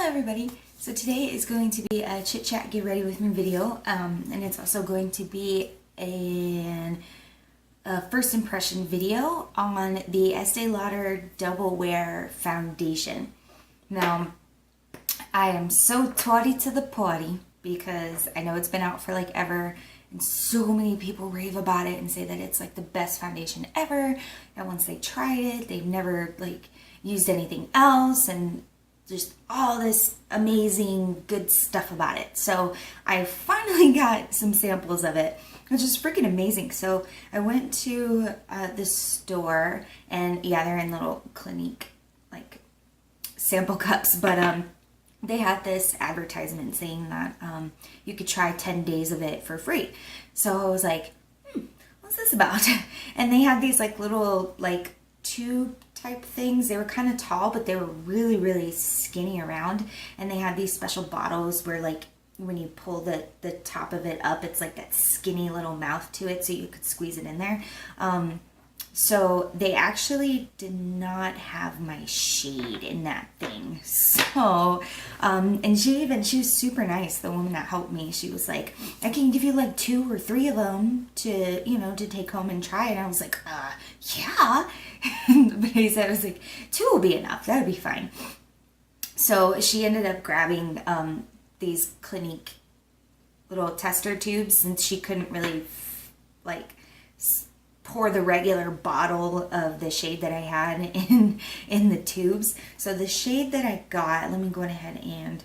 everybody. So today is going to be a chit chat get ready with me video, and it's also going to be a first impression video on the Estee Lauder Double Wear foundation. Now, I am so toddy to the potty because I know it's been out for like ever, and so many people rave about it and say that it's like the best foundation ever, and once they tried it they've never like used anything else, and just all this amazing good stuff about it. So I finally got some samples of it, which is freaking amazing. So I went to the store, and yeah, they're in little Clinique like sample cups, but they had this advertisement saying that you could try 10 days of it for free. So I was like, what's this about? And they had these like little like tube type things. They were kind of tall, but they were really, really skinny around. And they had these special bottles where like when you pull the top of it up, it's like that skinny little mouth to it, so you could squeeze it in there. So they actually did not have my shade in that thing. So, and she was super nice, the woman that helped me. She was like, I can give you like 2 or 3 of them to, you know, to take home and try. And I was like, yeah. But he said, I was like, 2 will be enough. That'll be fine. So she ended up grabbing these Clinique little tester tubes, since she couldn't really like pour the regular bottle of the shade that I had in the tubes. So the shade that I got, let me go ahead and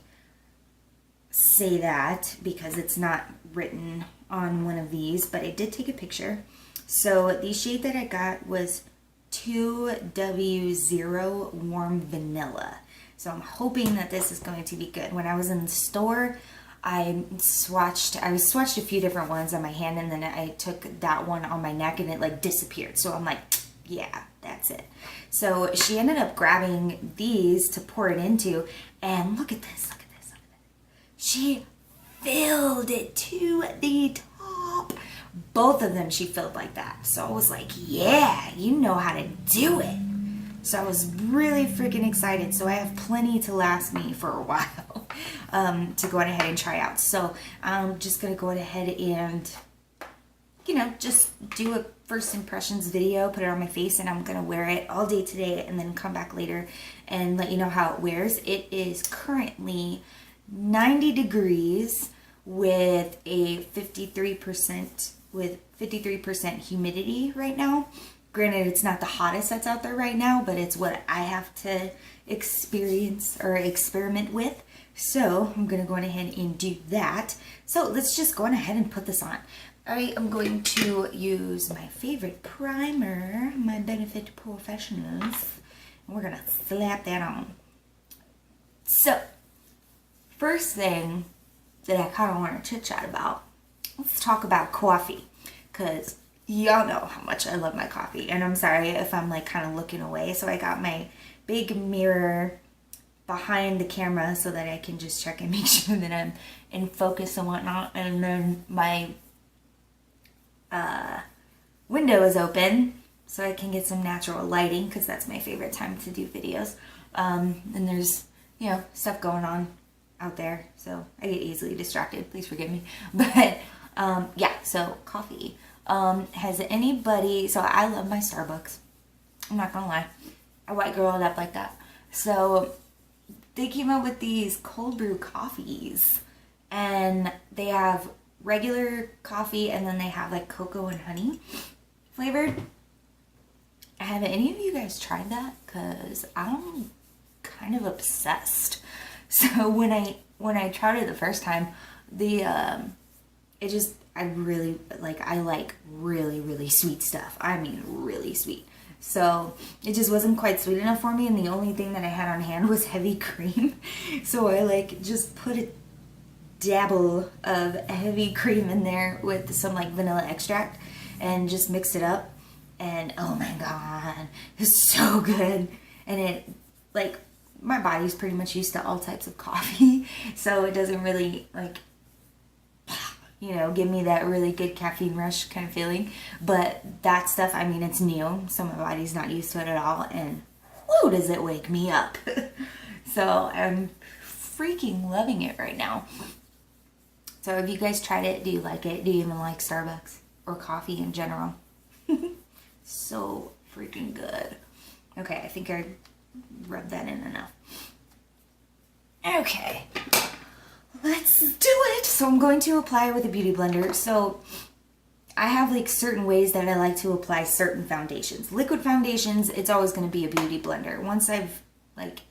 say that because it's not written on one of these, but I did take a picture. So the shade that I got was 2W0 Warm Vanilla. So I'm hoping that this is going to be good. When I was in the store, I swatched a few different ones on my hand, and then I took that one on my neck and it like disappeared. So I'm like, yeah, that's it. So she ended up grabbing these to pour it into, and look at this, look at this, look at this. She filled it to the top. Both of them she filled like that. So I was like, yeah, you know how to do it. So I was really freaking excited. So I have plenty to last me for a while to go ahead and try out. So I'm just going to go ahead and, you know, just do a first impressions video, put it on my face, and I'm going to wear it all day today and then come back later and let you know how it wears. It is currently 90 degrees with a 53% humidity right now. Granted, it's not the hottest that's out there right now, but it's what I have to experience or experiment with. So I'm going to go ahead and do that. So let's just go ahead and put this on. I am going to use my favorite primer, my Benefit Porefessionals, and we're going to slap that on. So, first thing that I kind of want to chit chat about, let's talk about coffee, because y'all know how much I love my coffee. And I'm sorry if I'm like kind of looking away. So I got my big mirror behind the camera so that I can just check and make sure that I'm in focus and whatnot. And then my window is open so I can get some natural lighting, because that's my favorite time to do videos. And there's, you know, stuff going on out there, so I get easily distracted. Please forgive me. But yeah, so coffee. Has anybody, so I love my Starbucks, I'm not gonna lie, I white girled up like that. So they came out with these cold brew coffees, and they have regular coffee, and then they have like cocoa and honey flavored. Have any of you guys tried that? Because I'm kind of obsessed. So when I tried it the first time, I like really, really sweet stuff. I mean, really sweet. So it just wasn't quite sweet enough for me, and the only thing that I had on hand was heavy cream. So I like just put a dabble of heavy cream in there with some like vanilla extract and just mixed it up. And oh my god, it's so good. And it, like, my body's pretty much used to all types of coffee, so it doesn't really like, you know, give me that really good caffeine rush kind of feeling. But that stuff, I mean, it's new, so my body's not used to it at all, and whoa, does it wake me up. So I'm freaking loving it right now. So have you guys tried it? Do you like it? Do you even like Starbucks or coffee in general? So freaking good. Okay, I think I rubbed that in enough. Okay, let's do it. So I'm going to apply it with a beauty blender. So I have like certain ways that I like to apply certain foundations. Liquid foundations, it's always going to be a beauty blender. Once I've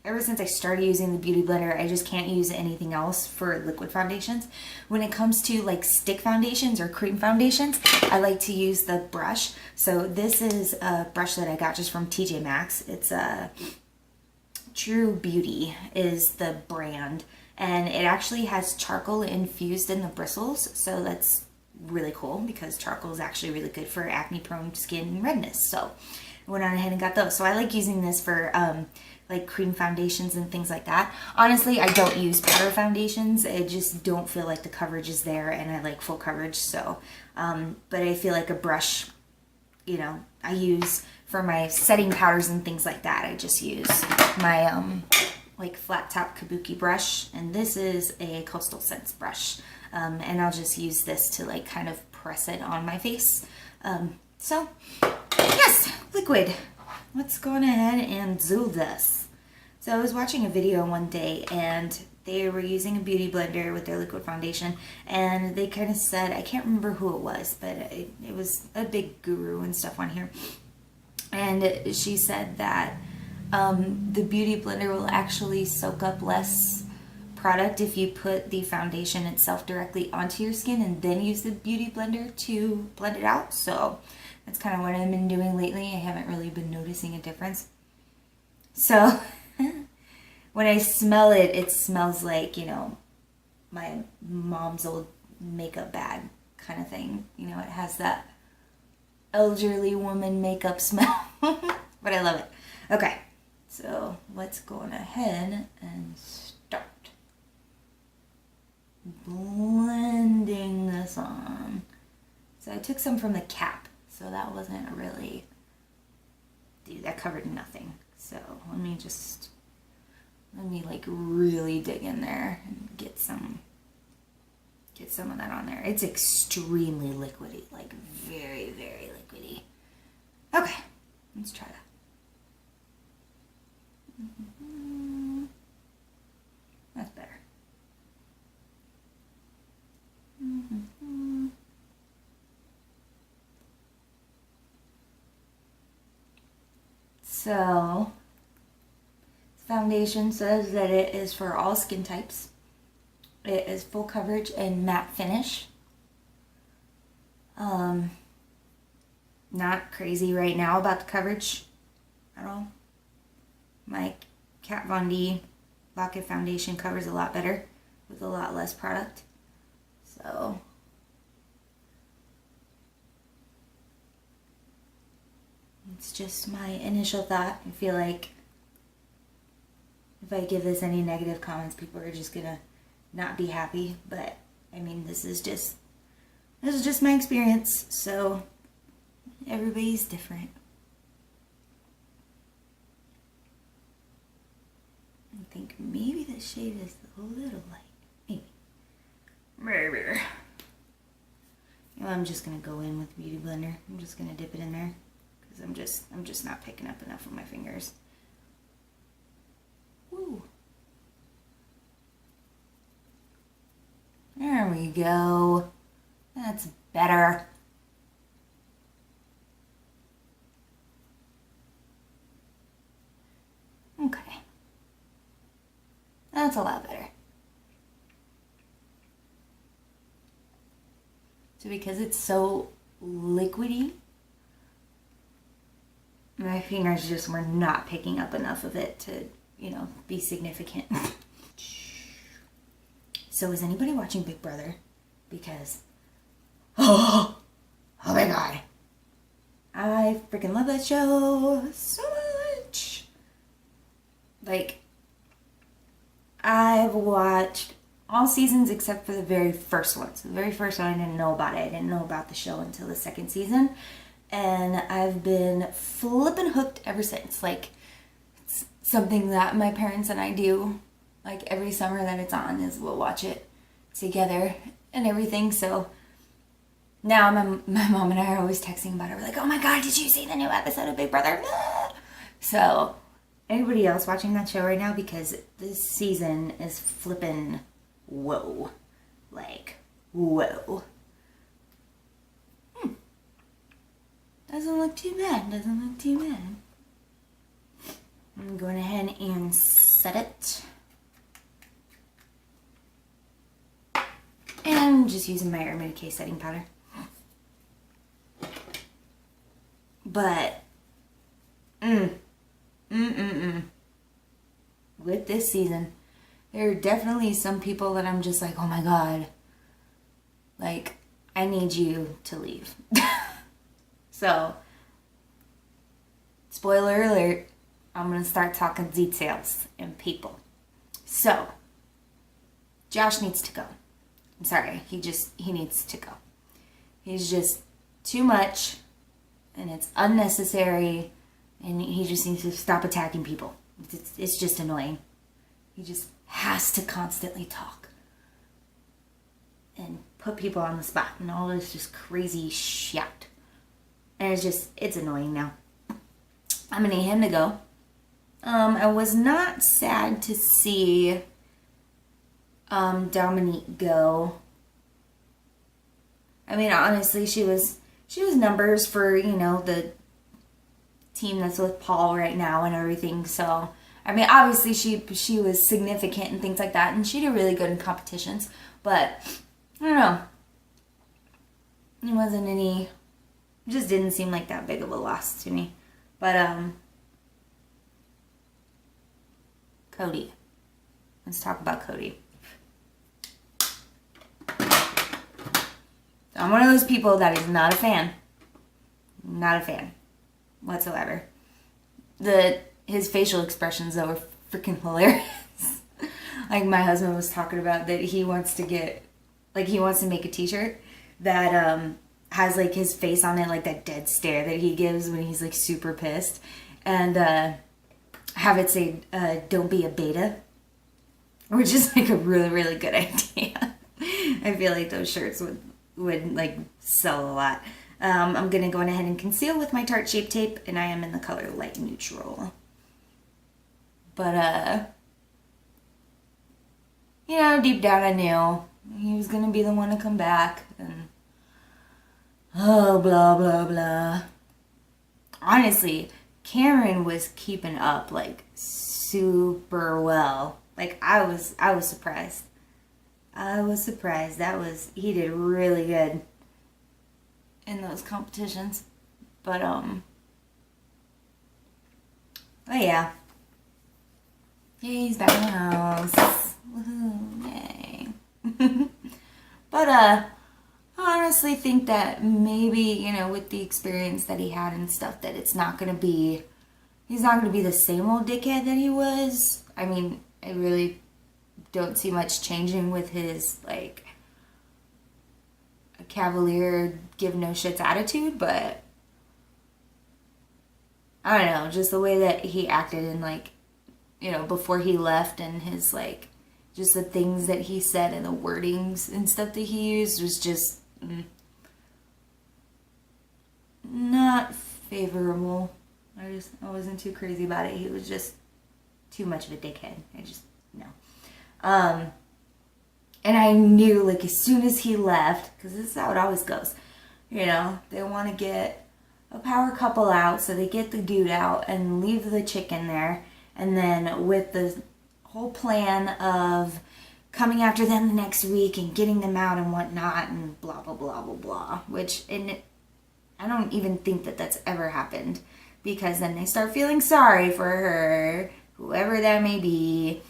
ever since I started using the beauty blender, I just can't use anything else for liquid foundations. When it comes to like stick foundations or cream foundations, I like to use the brush. So this is a brush that I got just from TJ Maxx. It's a True Beauty is the brand, and it actually has charcoal infused in the bristles. So that's really cool because charcoal is actually really good for acne prone skin and redness. So I went on ahead and got those. So I like using this for like cream foundations and things like that. Honestly, I don't use powder foundations. I just don't feel like the coverage is there, and I like full coverage. So, but I feel like a brush, you know, I use for my setting powders and things like that. I just use my like flat top kabuki brush, and this is a Coastal Scents brush. And I'll just use this to like kind of press it on my face. So yes, liquid. Let's go on ahead and do this. So I was watching a video one day, and they were using a beauty blender with their liquid foundation, and they kind of said, I can't remember who it was, but it was a big guru and stuff on here. And she said that the beauty blender will actually soak up less product if you put the foundation itself directly onto your skin and then use the beauty blender to blend it out. So that's kind of what I've been doing lately. I haven't really been noticing a difference. So when I smell it, it smells like, you know, my mom's old makeup bag kind of thing. You know, it has that elderly woman makeup smell. But I love it. Okay, so let's go on ahead and start blending this on. So I took some from the cap, so that wasn't really, dude, that covered nothing. So let me like really dig in there and get some of that on there. It's extremely liquidy, like very, very liquidy. Okay, let's try that. That's better. So, foundation says that it is for all skin types. It is full coverage and matte finish. Not crazy right now about the coverage at all. My Kat Von D Lock-It foundation covers a lot better with a lot less product. So it's just my initial thought. I feel like if I give this any negative comments, people are just gonna not be happy. But I mean, this is just my experience. So everybody's different. I think maybe the shade is a little light. Maybe. You know, I'm just gonna go in with Beauty Blender. I'm just gonna dip it in there because I'm just not picking up enough with my fingers. Woo. There we go. That's better. Okay. That's a lot better. So because it's so liquidy, my fingers just were not picking up enough of it to, you know, be significant. So is anybody watching Big Brother? Because, oh my God. I freaking love that show so much. Like, I've watched all seasons except for the very first one. So the very first one, I didn't know about it. I didn't know about the show until the second season. And I've been flippin' hooked ever since. Like, it's something that my parents and I do Like every summer that it's on is we'll watch it together and everything. So now my mom and I are always texting about it. We're like, oh my God, did you see the new episode of Big Brother? So anybody else watching that show right now? Because this season is flippin' whoa. Like, whoa. Doesn't look too bad. Doesn't look too bad. I'm going ahead and set it. And I'm just using my Urban Decay setting powder. But, with this season, there are definitely some people that I'm just like, oh my God, like, I need you to leave. So, spoiler alert, I'm going to start talking details and people. So, Josh needs to go. I'm sorry, he needs to go. He's just too much, and it's unnecessary, and he just needs to stop attacking people. It's just annoying. He just has to constantly talk and put people on the spot and all this just crazy shit. And it's annoying now. I'm gonna need him to go. I was not sad to see Dominique go. I mean, honestly, she was numbers for, you know, the team that's with Paul right now and everything. So, I mean, obviously she was significant and things like that, and she did really good in competitions. But I don't know. It wasn't any. It just didn't seem like that big of a loss to me. But Cody. Let's talk about Cody. I'm one of those people that is not a fan. Not a fan whatsoever. His facial expressions, though, were freaking hilarious. Like, my husband was talking about that he wants to get, like, he wants to make a t-shirt that has, like, his face on it, like that dead stare that he gives when he's, like, super pissed. And have it say, don't be a beta. Which is, like, a really, really good idea. I feel like those shirts would like, sell a lot. I'm going to go ahead and conceal with my Tarte Shape Tape, and I am in the color Light Neutral. But, you know, deep down I knew he was going to be the one to come back, and oh, blah, blah, blah. Honestly, Cameron was keeping up, like, super well. Like, I was surprised. I was surprised. He did really good in those competitions. But, oh yeah. Yay, he's back in the house. Woohoo, yay. But, I honestly think that maybe, you know, with the experience that he had and stuff, that he's not going to be the same old dickhead that he was. I mean, I really don't see much changing with his, like, a cavalier, give no shits attitude, but I don't know, just the way that he acted and, like, you know, before he left, and his, like, just the things that he said and the wordings and stuff that he used was just not favorable. I wasn't too crazy about it. He was just too much of a dickhead. No. And I knew, like, as soon as he left, because this is how it always goes, you know, they want to get a power couple out, so they get the dude out and leave the chick in there, and then with the whole plan of coming after them the next week and getting them out and whatnot and blah, blah, blah, blah, blah, I don't even think that that's ever happened, because then they start feeling sorry for her, whoever that may be.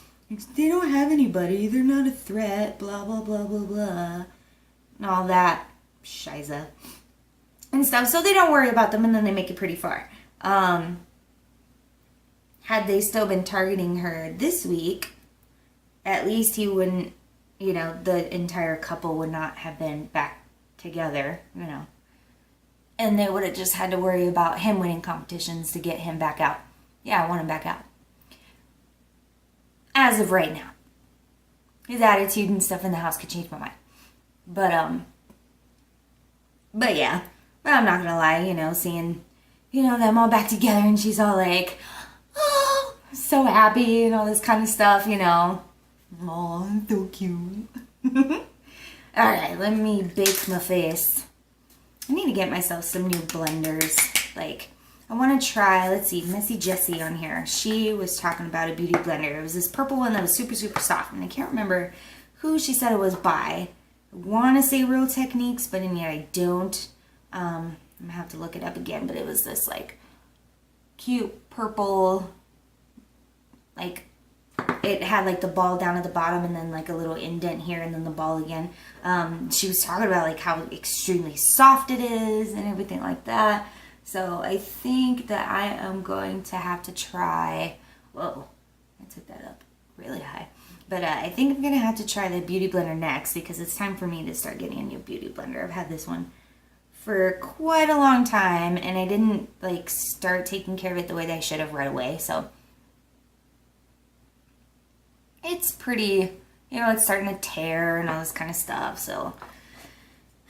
They don't have anybody, they're not a threat, blah, blah, blah, blah, blah, and all that shiza and stuff. So they don't worry about them, and then they make it pretty far. Had they still been targeting her this week, at least he wouldn't, you know, the entire couple would not have been back together, you know. And they would have just had to worry about him winning competitions to get him back out. Yeah, I want him back out. As of right now. his attitude and stuff in the house could change my mind. But yeah, but I'm not gonna lie, you know, seeing, you know, them all back together and she's all like, oh, so happy and all this kind of stuff, you know. Oh, so cute. Alright, let me bake my face. I need to get myself some new blenders. Like, I want to try, let's see, Messy Jessie on here. She was talking about a beauty blender. It was this purple one that was super, super soft. And I can't remember who she said it was by. I want to say Real Techniques, but in yet I don't. I'm going to have to look it up again. But it was this, like, cute purple, like, it had like the ball down at the bottom and then like a little indent here and then the ball again. She was talking about like how extremely soft it is and everything like that. So I think that I am going to have to try, whoa, I took that up really high. But I think I'm going to have to try the Beauty Blender next because it's time for me to start getting a new Beauty Blender. I've had this one for quite a long time and I didn't like start taking care of it the way that I should have right away. So it's pretty, you know, it's starting to tear and all this kind of stuff, so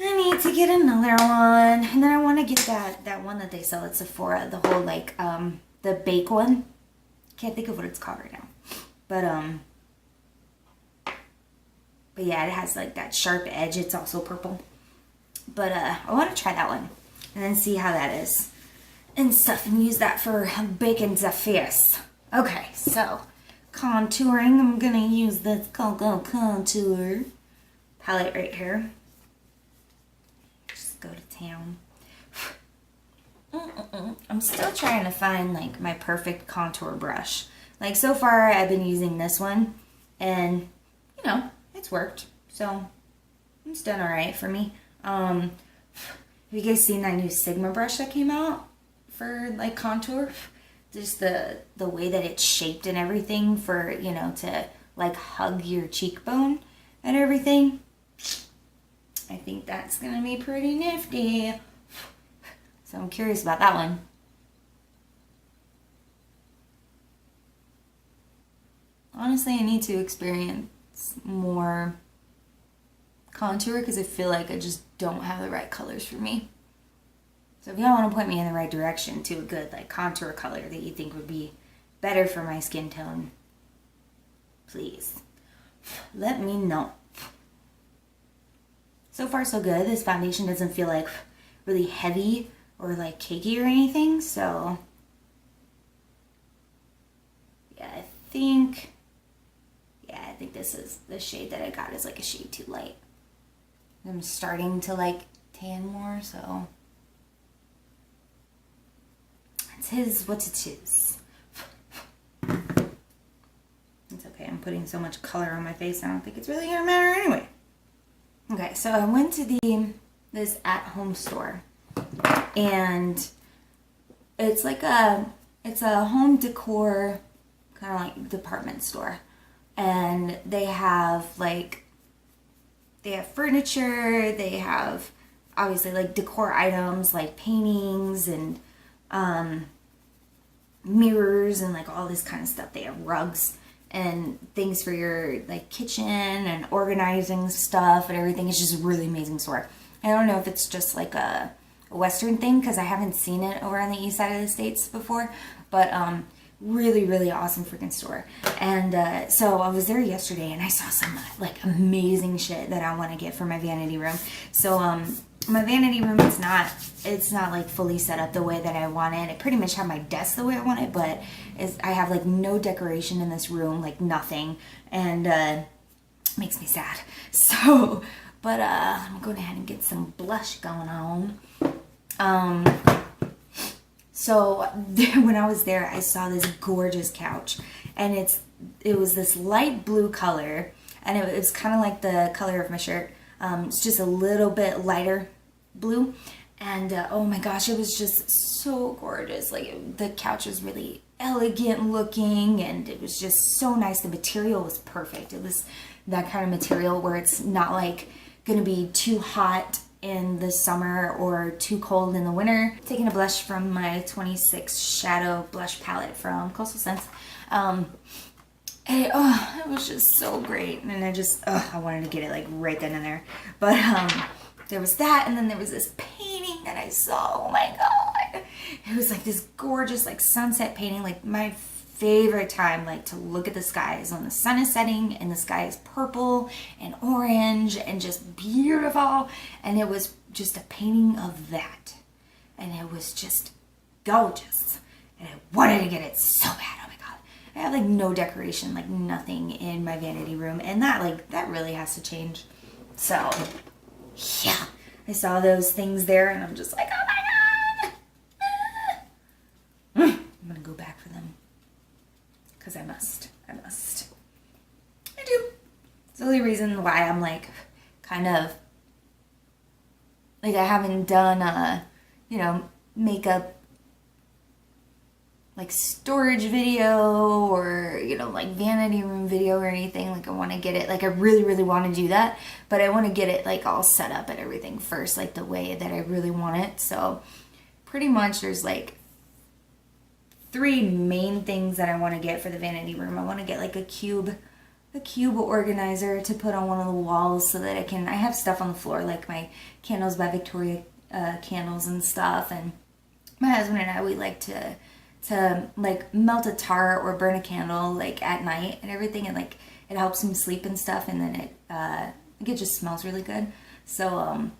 I need to get another one. And then I want to get that one that they sell at Sephora, the whole, like, the bake one. Can't think of what it's called right now. But yeah, it has, like, that sharp edge. It's also purple. But I want to try that one and then see how that is and stuff and use that for baking the face. Okay, so contouring, I'm gonna use this Cocoa Contour palette right here. Just go to town. I'm still trying to find like my perfect contour brush. Like so far I've been using this one and you know, it's worked. So it's done alright for me. Have you guys seen that new Sigma brush that came out for like contour? Just the way that it's shaped and everything for, you know, to like hug your cheekbone and everything. I think that's gonna be pretty nifty. So I'm curious about that one. Honestly, I need to experience more contour because I feel like I just don't have the right colors for me. So if y'all want to point me in the right direction to a good like contour color that you think would be better for my skin tone, please let me know. So far so good. This foundation doesn't feel like really heavy or like cakey or anything. So yeah, I think this is the shade that I got is like a shade too light. I'm starting to like tan more, so it's his what it is. It's okay, I'm putting so much color on my face, I don't think it's really gonna matter anyway. Okay, so I went to this at-home store, and it's like it's a home decor kind of like department store, and they have furniture, they have obviously like decor items like paintings and mirrors and like all this kind of stuff. They have rugs and things for your like kitchen and organizing stuff and everything. It's just a really amazing store. I don't know if it's just like a Western thing because I haven't seen it over on the east side of the States before, but really, really awesome freaking store. And so I was there yesterday and I saw some like amazing shit that I want to get for my vanity room. So my vanity room it's not like fully set up the way that I want it. I pretty much have my desk the way I want it, but I have like no decoration in this room, like nothing, and makes me sad. So but I'm going ahead and get some blush going on. So when I was there, I saw this gorgeous couch, and it was this light blue color, and it was kind of like the color of my shirt. It's just a little bit lighter blue, and oh my gosh, it was just so gorgeous. Like the couch was really elegant looking, and it was just so nice. The material was perfect. It was that kind of material where it's not like gonna be too hot in the summer or too cold in the winter. Taking a blush from my 26 Shadow Blush Palette from Coastal Scents. And it was just so great. And I wanted to get it like right then and there. But there was that, and then there was this painting that I saw. Oh my God. It was like this gorgeous like sunset painting, like my favorite time like to look at the sky is when the sun is setting and the sky is purple and orange and just beautiful. And it was just a painting of that. And it was just gorgeous. And I wanted to get it so bad. Oh my God. I have like no decoration, like nothing in my vanity room. And that really has to change. So yeah, I saw those things there and I'm just like, oh my God. I'm gonna go back for them. Because I must. I do. It's the only reason why I'm like, kind of, like I haven't done makeup, like storage video or, like vanity room video or anything. Like I want to get it, like I really, really want to do that. But I want to get it like all set up and everything first, like the way that I really want it. So pretty much there's like 3 main things that I want to get for the vanity room. I want to get like a cube organizer to put on one of the walls so that I have stuff on the floor, like my Candles by Victoria candles and stuff. And my husband and I, we like to like melt a tar or burn a candle like at night and everything, and like it helps him sleep and stuff, and then it just smells really good. So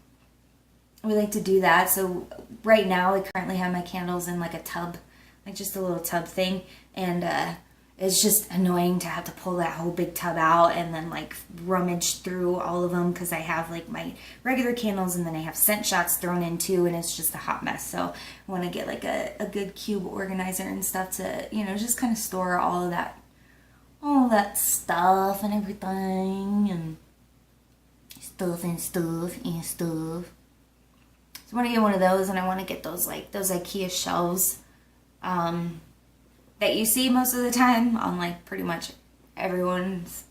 we like to do that. So right now I currently have my candles in like a tub, like just a little tub thing, and it's just annoying to have to pull that whole big tub out and then like rummage through all of them, because I have like my regular candles and then I have scent shots thrown in too, and it's just a hot mess. So I want to get like a good cube organizer and stuff to, just kind of store all of that stuff and everything, and stuff. So I want to get one of those, and I want to get those IKEA shelves that you see most of the time on like pretty much everyone's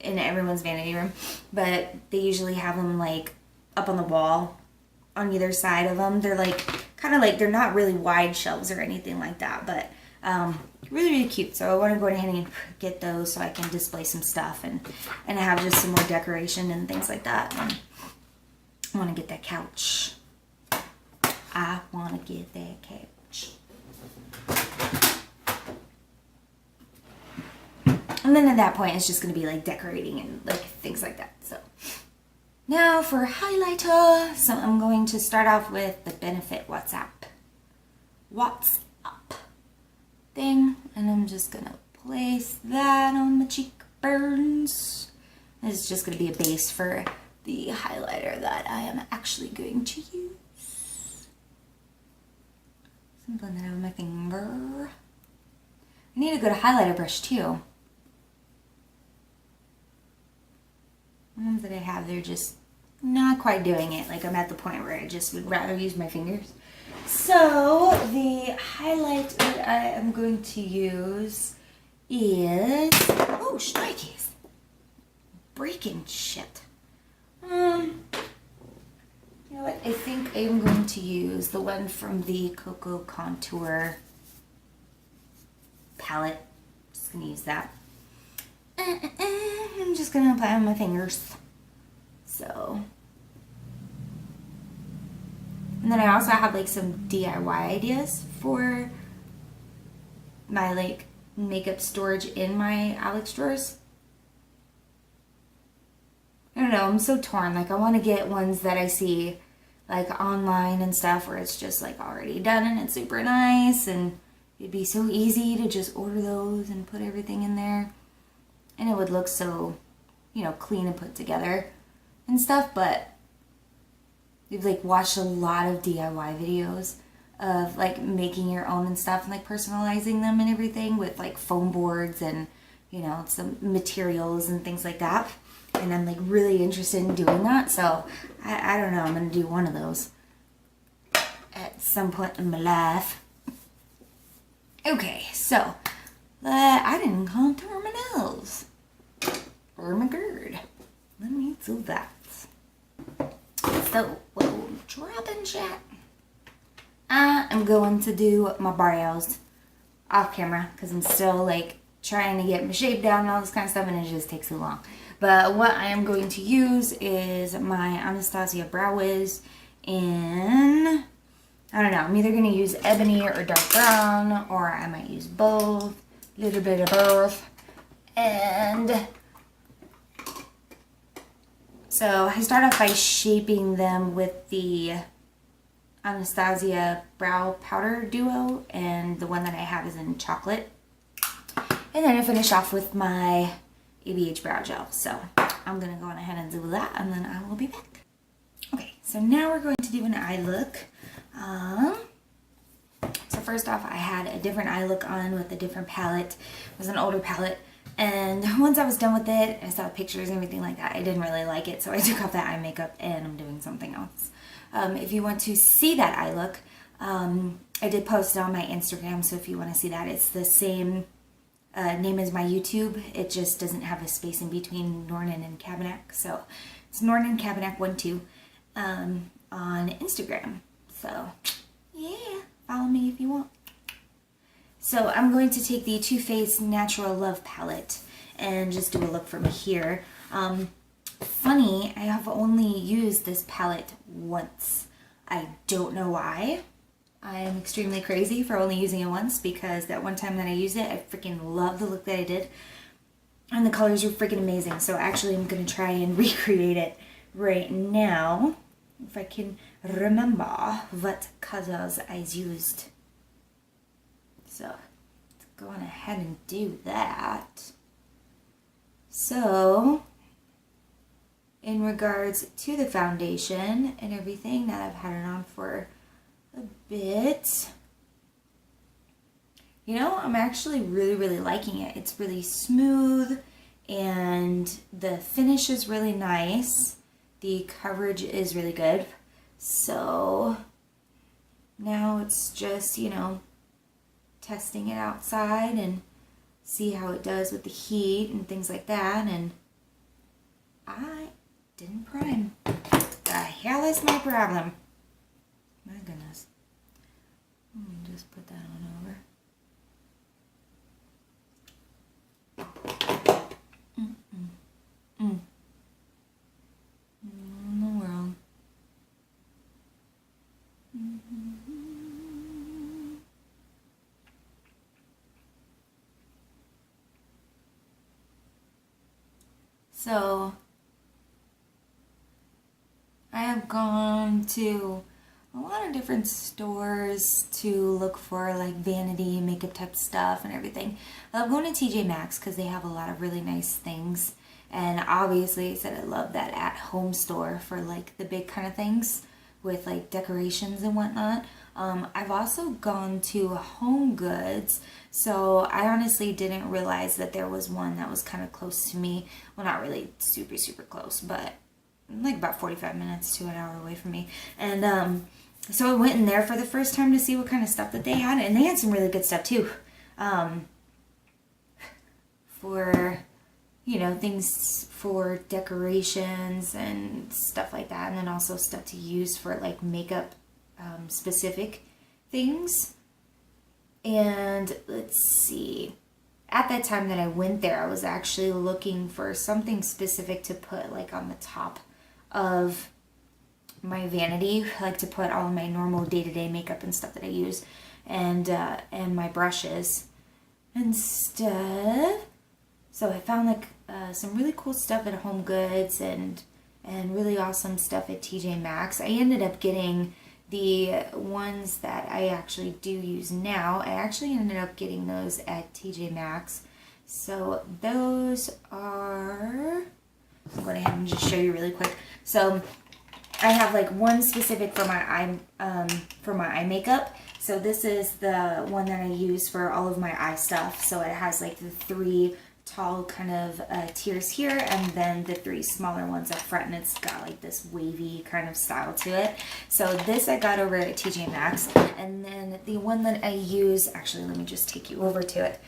vanity room, but they usually have them like up on the wall on either side of them. They're like kind of like, they're not really wide shelves or anything like that, but really, really cute. So I want to go ahead and get those so I can display some stuff and have just some more decoration and things like that. And I want to get that couch. I want to get that couch. And then at that point, it's just going to be like decorating and like things like that. So now for highlighter. So I'm going to start off with the Benefit WhatsApp thing. And I'm just going to place that on my cheekbones. It's just going to be a base for the highlighter that I am actually going to use. So I'm blending that with my finger. I need a good highlighter brush too. The ones that I have, they're just not quite doing it. Like I'm at the point where I just would rather use my fingers. So the highlight that I am going to use is, oh, shnikes, breaking shit. You know what? I think I'm going to use the one from the Cocoa Contour palette. Just gonna use that. I'm just gonna apply on my fingers. So, and then I also have like some DIY ideas for my like makeup storage in my Alex drawers. I don't know, I'm so torn. Like I want to get ones that I see like online and stuff where it's just like already done and it's super nice, and it'd be so easy to just order those and put everything in there. And it would look so, clean and put together and stuff. But we've like watched a lot of DIY videos of like making your own and stuff, and like personalizing them and everything with like foam boards and, some materials and things like that. And I'm like really interested in doing that. So I don't know, I'm going to do one of those at some point in my life. Okay, so I didn't contour my nose or my gird. Let me do that. So, whoa, dropping shit. I am going to do my brows off camera because I'm still like trying to get my shape down and all this kind of stuff, and it just takes too long. But what I am going to use is my Anastasia Brow Wiz in, I don't know, I'm either going to use ebony or dark brown, or I might use both, a little bit of both. And so I start off by shaping them with the Anastasia Brow Powder Duo, and the one that I have is in chocolate. And then I finish off with my ABH Brow Gel. So I'm going to go on ahead and do that, and then I will be back. Okay, so now we're going to do an eye look. So first off, I had a different eye look on with a different palette. It was an older palette. And once I was done with it, I saw pictures and everything like that. I didn't really like it, so I took off that eye makeup and I'm doing something else. If you want to see that eye look, I did post it on my Instagram, so if you want to see that, it's the same name as my YouTube. It just doesn't have a space in between Nornan and Cabernet. So it's Nornan Cabernet 12 on Instagram. So yeah, follow me if you want. So I'm going to take the Too Faced Natural Love palette and just do a look from here. Funny, I have only used this palette once. I don't know why. I'm extremely crazy for only using it once, because that one time that I used it, I freaking loved the look that I did. And the colors were freaking amazing. So actually I'm going to try and recreate it right now, if I can remember what colors I used. So let's go on ahead and do that. So in regards to the foundation and everything, that I've had it on for a bit, you know, I'm actually really liking it. It's really smooth and the finish is really nice. The coverage is really good. So now it's just, you know, testing it outside and see how it does with the heat and things like that. And I didn't prime. The hell is my problem? My goodness. Let me just put that on over. In the world. So I have gone to a lot of different stores to look for like vanity makeup type stuff and everything. I'm going to TJ Maxx because they have a lot of really nice things, and obviously I said I love that at home store for like the big kind of things with like decorations and whatnot. I've also gone to Home Goods, so I honestly didn't realize that there was one that was kind of close to me. Well, not really super close, but like about 45 minutes to an hour away from me. And so I went in there for the first time to see what kind of stuff that they had, and they had some really good stuff too. For, you know, things for decorations and stuff like that, and then also stuff to use for like makeup specific things. And let's see, at that time that I went there, I was actually looking for something specific to put like on the top of my vanity, like to put all my normal day-to-day makeup and stuff that I use, and my brushes and stuff. So I found like some really cool stuff at Home Goods and really awesome stuff at TJ Maxx. I ended up getting the ones that I actually do use now. I actually ended up getting those at TJ Maxx. So those are, I'll go ahead and just show you really quick. So I have like one specific for my eye makeup. So this is the one that I use for all of my eye stuff. So it has like the 3 tall kind of tiers here, and then the 3 smaller ones up front, and it's got like this wavy kind of style to it. So this I got over at TJ Maxx, and then the one that I use, actually let me just take you over to it.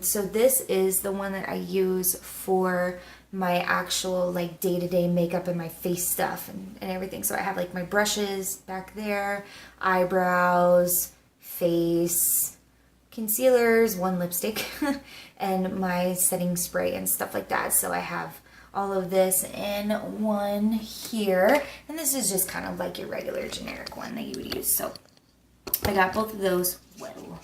So this is the one that I use for my actual like day-to-day makeup and my face stuff and everything. So I have like my brushes back there, eyebrows, face, concealers, 1 lipstick, and my setting spray and stuff like that. So I have all of this in one here, and this is just kind of like your regular generic one that you would use. So I got both of those. Whoa.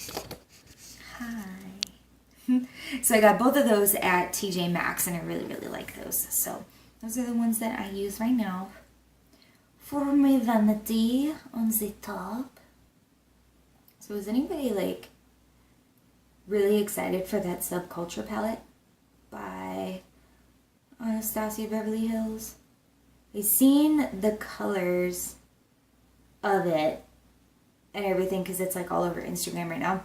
Hi. So I got both of those at TJ Maxx, and I really, really like those. So those are the ones that I use right now for my vanity on the top. So is anybody like really excited for that Subculture palette by Anastasia Beverly Hills? I've seen the colors of it and everything because it's like all over Instagram right now.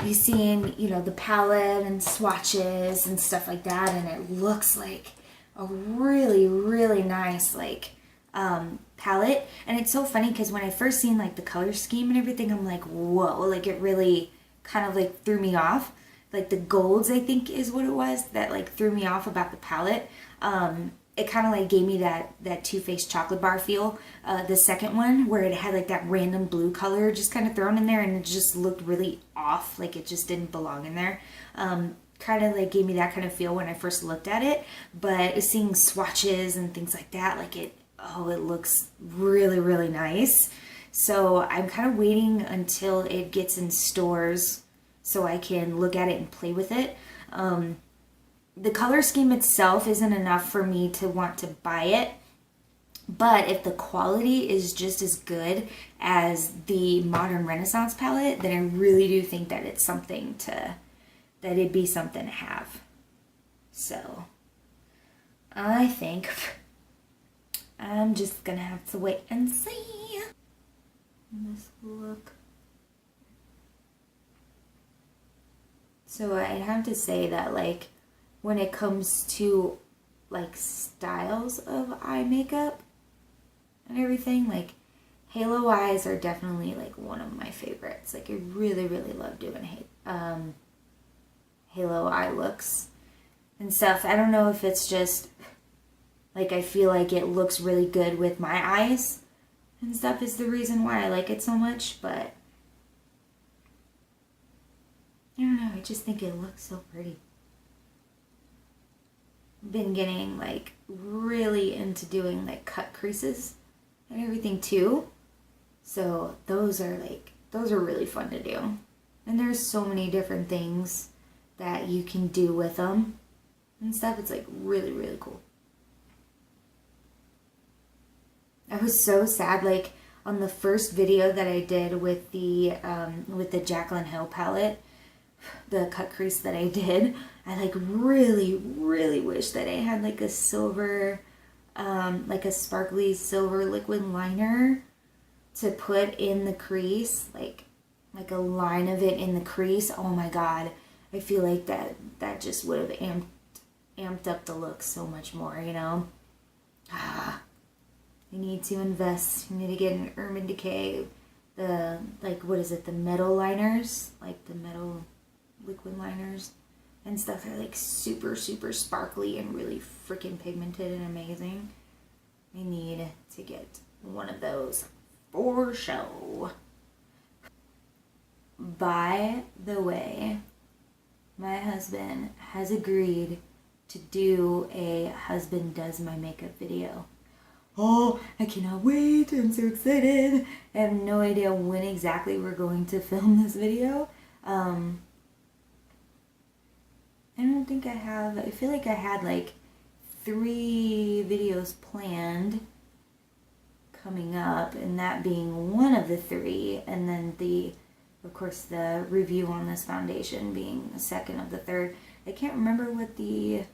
You've seen, you know, the palette and swatches and stuff like that, and it looks like a really, really nice like palette. And it's so funny because when I first seen like the color scheme and everything, I'm like, whoa, like it really kind of like threw me off. Like the golds, I think is what it was that like threw me off about the palette. It kind of like gave me that Too Faced chocolate bar feel. The second one where it had like that random blue color just kind of thrown in there, and it just looked really off, like it just didn't belong in there. Kind of like gave me that kind of feel when I first looked at it. But seeing swatches and things like that, like it looks really, really nice. So I'm kind of waiting until it gets in stores so I can look at it and play with it. The color scheme itself isn't enough for me to want to buy it, but if the quality is just as good as the Modern Renaissance palette, then I really do think that it's something that it'd be something to have. So I think I'm just gonna have to wait and see. This look. So I'd have to say that like when it comes to like styles of eye makeup and everything, like halo eyes are definitely like one of my favorites. Like I really, really love doing halo eye looks and stuff. I don't know if it's just like I feel like it looks really good with my eyes and stuff is the reason why I like it so much, but I don't know, I just think it looks so pretty. Been getting like really into doing like cut creases and everything too. So those are really fun to do. And there's so many different things that you can do with them and stuff. It's like really, really cool. I was so sad like on the first video that I did with the Jaclyn Hill palette, the cut crease that I did, I like really, really wish that I had like a silver, like a sparkly silver liquid liner to put in the crease, like a line of it in the crease. Oh my god, I feel like that just would have amped up the look so much more, you know. I need to invest. I need to get an Urban Decay, the like what is it, the metal liners, like the metal liquid liners and stuff. They're like super, super sparkly and really freaking pigmented and amazing. I need to get one of those for show. By the way, my husband has agreed to do a husband does my makeup video. Oh, I cannot wait. I'm so excited. I have no idea when exactly we're going to film this video. I don't think I have. I feel like I had like 3 videos planned coming up, and that being one of the 3, and then of course the review on this foundation being the second of the 3rd. I can't remember what the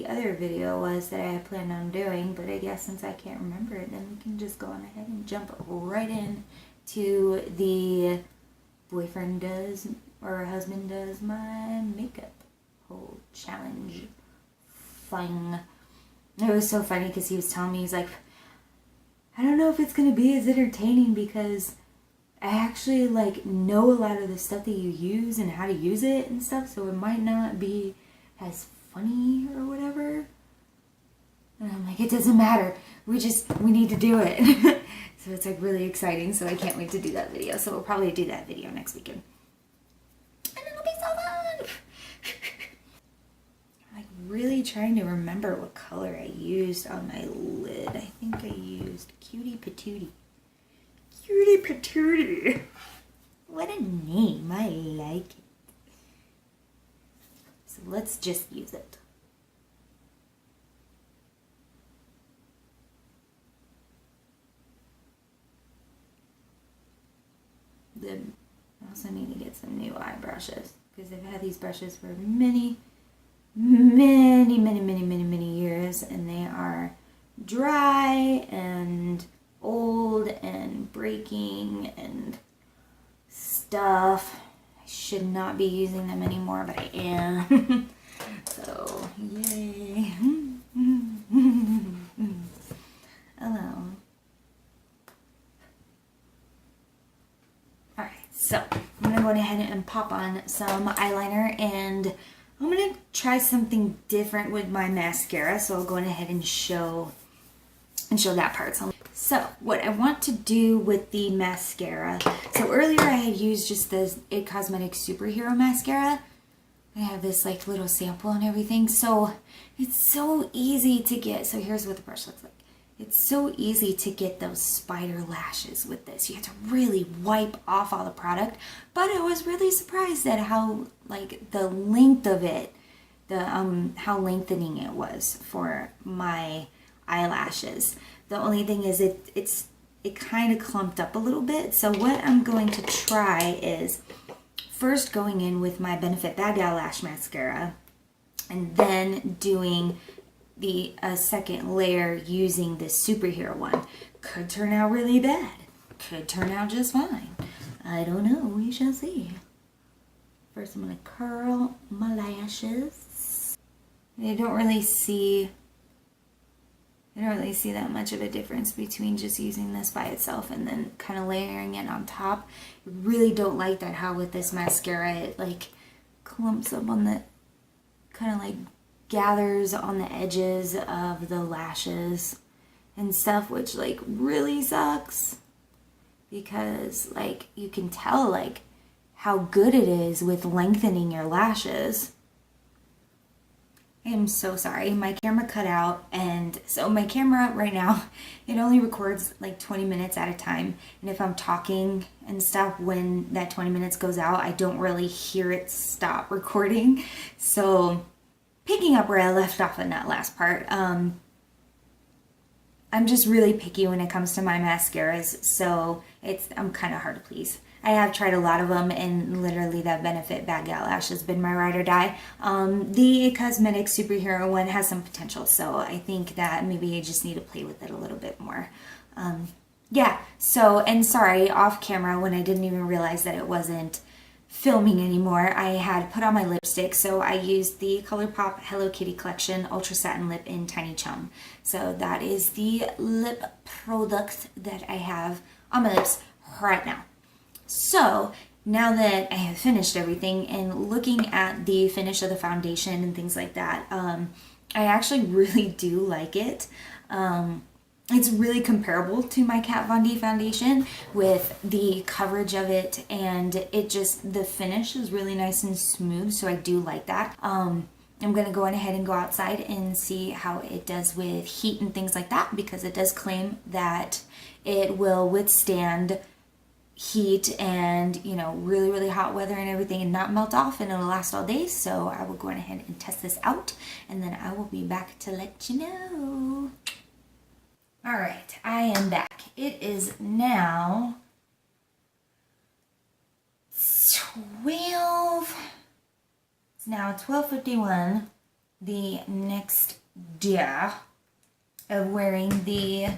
other video was that I had planned on doing, but I guess since I can't remember it, then we can just go on ahead and jump right in to the boyfriend does or husband does my makeup whole challenge thing. It was so funny because he was telling me, he's like, I don't know if it's going to be as entertaining because I actually like know a lot of the stuff that you use and how to use it and stuff, so it might not be as funny or whatever. And I'm like, it doesn't matter. We need to do it. So it's like really exciting. So I can't wait to do that video. So we'll probably do that video next weekend. really trying to remember what color I used on my lid. I think I used Cutie Patootie. Cutie Patootie. What a name. I like it. So let's just use it. I also need to get some new eye brushes because I've had these brushes for many years, and they are dry and old and breaking and stuff. I should not be using them anymore, but I am. So, yay. Hello. Alright, so I'm going to go ahead and pop on some eyeliner, and I'm going to try something different with my mascara, so I'll go ahead and show that part. So what I want to do with the mascara, so earlier I had used just the It Cosmetics Superhero Mascara. I have this like little sample and everything, so it's so easy to get. So here's what the brush looks like. It's so easy to get those spider lashes with this. You have to really wipe off all the product, but I was really surprised at how like the length of it, how lengthening it was for my eyelashes. The only thing is it kind of clumped up a little bit. So what I'm going to try is first going in with my Benefit Bad Gal Lash Mascara, and then doing the second layer using this superhero one. Could turn out really bad. Could turn out just fine. I don't know. We shall see. First, I'm going to curl my lashes. I don't really see that much of a difference between just using this by itself and then kind of layering it on top. I really don't like that how with this mascara it like clumps up on the, kind of like gathers on the edges of the lashes and stuff, which like really sucks because like you can tell like how good it is with lengthening your lashes. I am so sorry, my camera cut out, and so my camera right now, it only records like 20 minutes at a time, and if I'm talking and stuff when that 20 minutes goes out, I don't really hear it stop recording. So picking up where I left off in that last part, I'm just really picky when it comes to my mascaras, so I'm kind of hard to please. I have tried a lot of them, and literally that Benefit Bad Gal Lash has been my ride or die. The Cosmetics Superhero one has some potential, so I think that maybe I just need to play with it a little bit more. Yeah, so, and sorry, off camera, when I didn't even realize that it wasn't filming anymore, I had put on my lipstick, so I used the ColourPop Hello Kitty Collection Ultra Satin Lip in Tiny Chum. So that is the lip product that I have on my lips right now. So now that I have finished everything and looking at the finish of the foundation and things like that, I actually really do like it. It's really comparable to my Kat Von D foundation with the coverage of it, and it just, the finish is really nice and smooth, so I do like that. I'm going to go ahead and go outside and see how it does with heat and things like that, because it does claim that it will withstand heat and, you know, really hot weather and everything and not melt off, and it'll last all day. So I will go ahead and test this out, and then I will be back to let you know. Alright, I am back. It is now 12:51, the next day of wearing the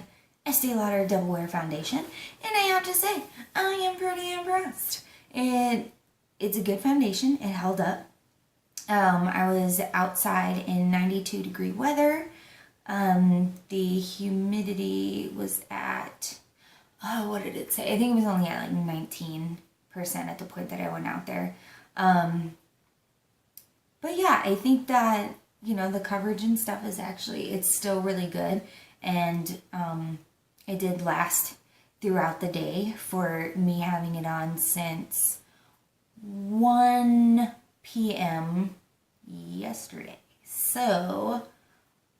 Estee Lauder Double Wear foundation, and I have to say, I am pretty impressed. It's a good foundation. It held up. I was outside in 92-degree weather. The humidity was at, what did it say? I think it was only at like 19% at the point that I went out there. But yeah, I think that, you know, the coverage and stuff is actually, it's still really good. And, it did last throughout the day for me having it on since 1 p.m. yesterday. So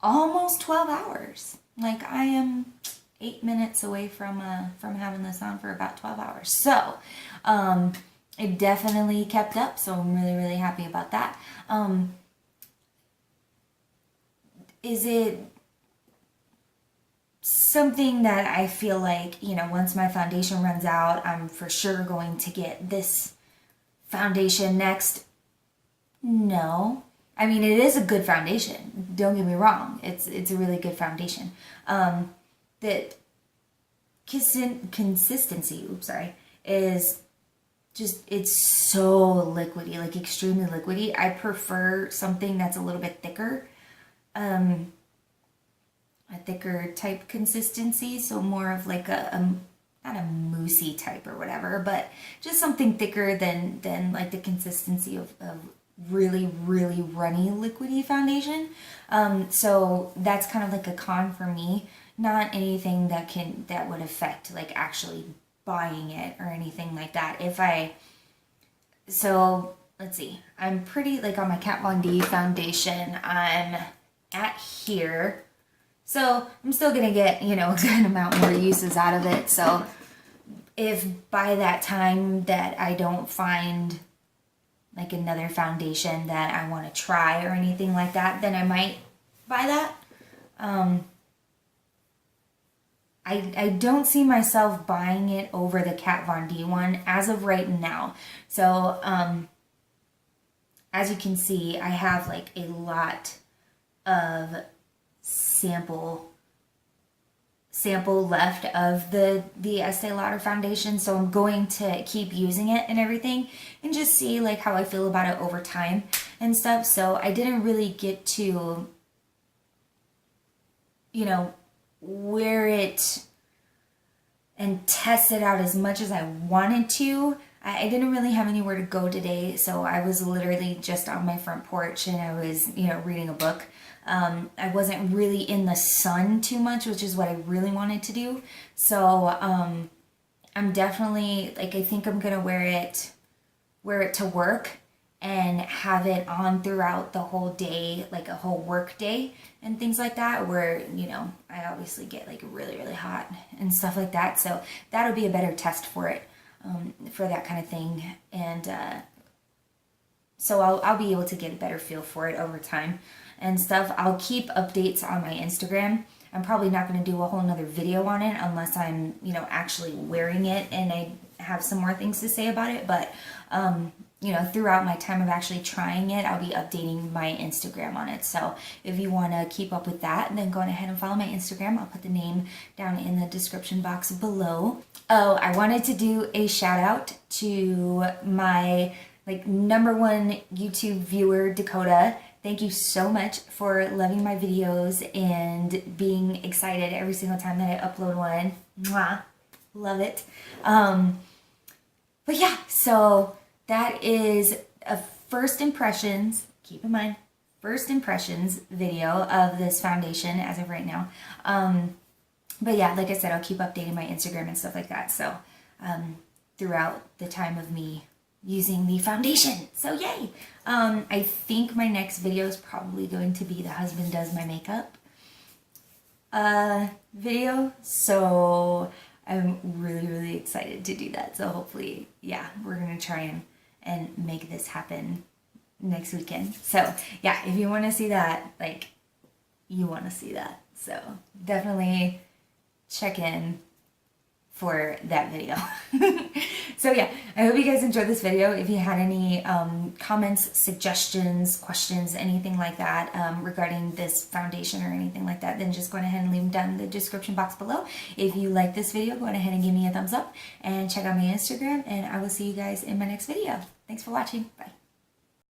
almost 12 hours. Like I am 8 minutes away from having this on for about 12 hours. So it definitely kept up. So I'm really, really happy about that. Is it something that I feel like, you know, once my foundation runs out, I'm for sure going to get this foundation next? No. I mean, it is a good foundation. Don't get me wrong. It's a really good foundation. That consistency, is just, it's so liquidy, like extremely liquidy. I prefer something that's a little bit thicker. A thicker type consistency, so more of like a not a moussey type or whatever, but just something thicker than like the consistency of really, really runny liquidy foundation. So that's kind of like a con for me. Not anything that would affect like actually buying it or anything like that. So let's see, I'm pretty like on my Kat Von D foundation, I'm at here. So I'm still gonna get, you know, a good amount more uses out of it. So if by that time that I don't find like another foundation that I want to try or anything like that, then I might buy that. I don't see myself buying it over the Kat Von D one as of right now. So as you can see, I have like a lot of sample left of the Estee Lauder foundation, so I'm going to keep using it and everything and just see like how I feel about it over time and stuff. So I didn't really get to, you know, wear it and test it out as much as I wanted to. I didn't really have anywhere to go today, so I was literally just on my front porch and I was, you know, reading a book. I wasn't really in the sun too much, which is what I really wanted to do. So I'm definitely, like, I think I'm gonna wear it to work and have it on throughout the whole day, like a whole work day and things like that, where, you know, I obviously get like really, really hot and stuff like that. So that'll be a better test for it, for that kind of thing. And so I'll be able to get a better feel for it over time and stuff. I'll keep updates on my Instagram. I'm probably not going to do a whole nother video on it unless I'm, you know, actually wearing it and I have some more things to say about it. But, you know, throughout my time of actually trying it, I'll be updating my Instagram on it. So if you want to keep up with that, then go ahead and follow my Instagram. I'll put the name down in the description box below. Oh, I wanted to do a shout out to my like #1 YouTube viewer, Dakota. Thank you so much for loving my videos and being excited every single time that I upload one. Mwah. Love it. But yeah, so that is a first impressions, keep in mind, first impressions video of this foundation as of right now. But yeah, like I said, I'll keep updating my Instagram and stuff like that. So throughout the time of me using the foundation. So yay! I think my next video is probably going to be the husband does my makeup video. So I'm really, really excited to do that. So hopefully, yeah, we're going to try and make this happen next weekend. So yeah, if you want to see that, like, you want to see that. So definitely check in for that video. So yeah, I hope you guys enjoyed this video. If you had any comments, suggestions, questions, anything like that regarding this foundation or anything like that, then just go ahead and leave them down in the description box below. If you like this video, go ahead and give me a thumbs up and check out my Instagram, and I will see you guys in my next video. Thanks for watching. Bye.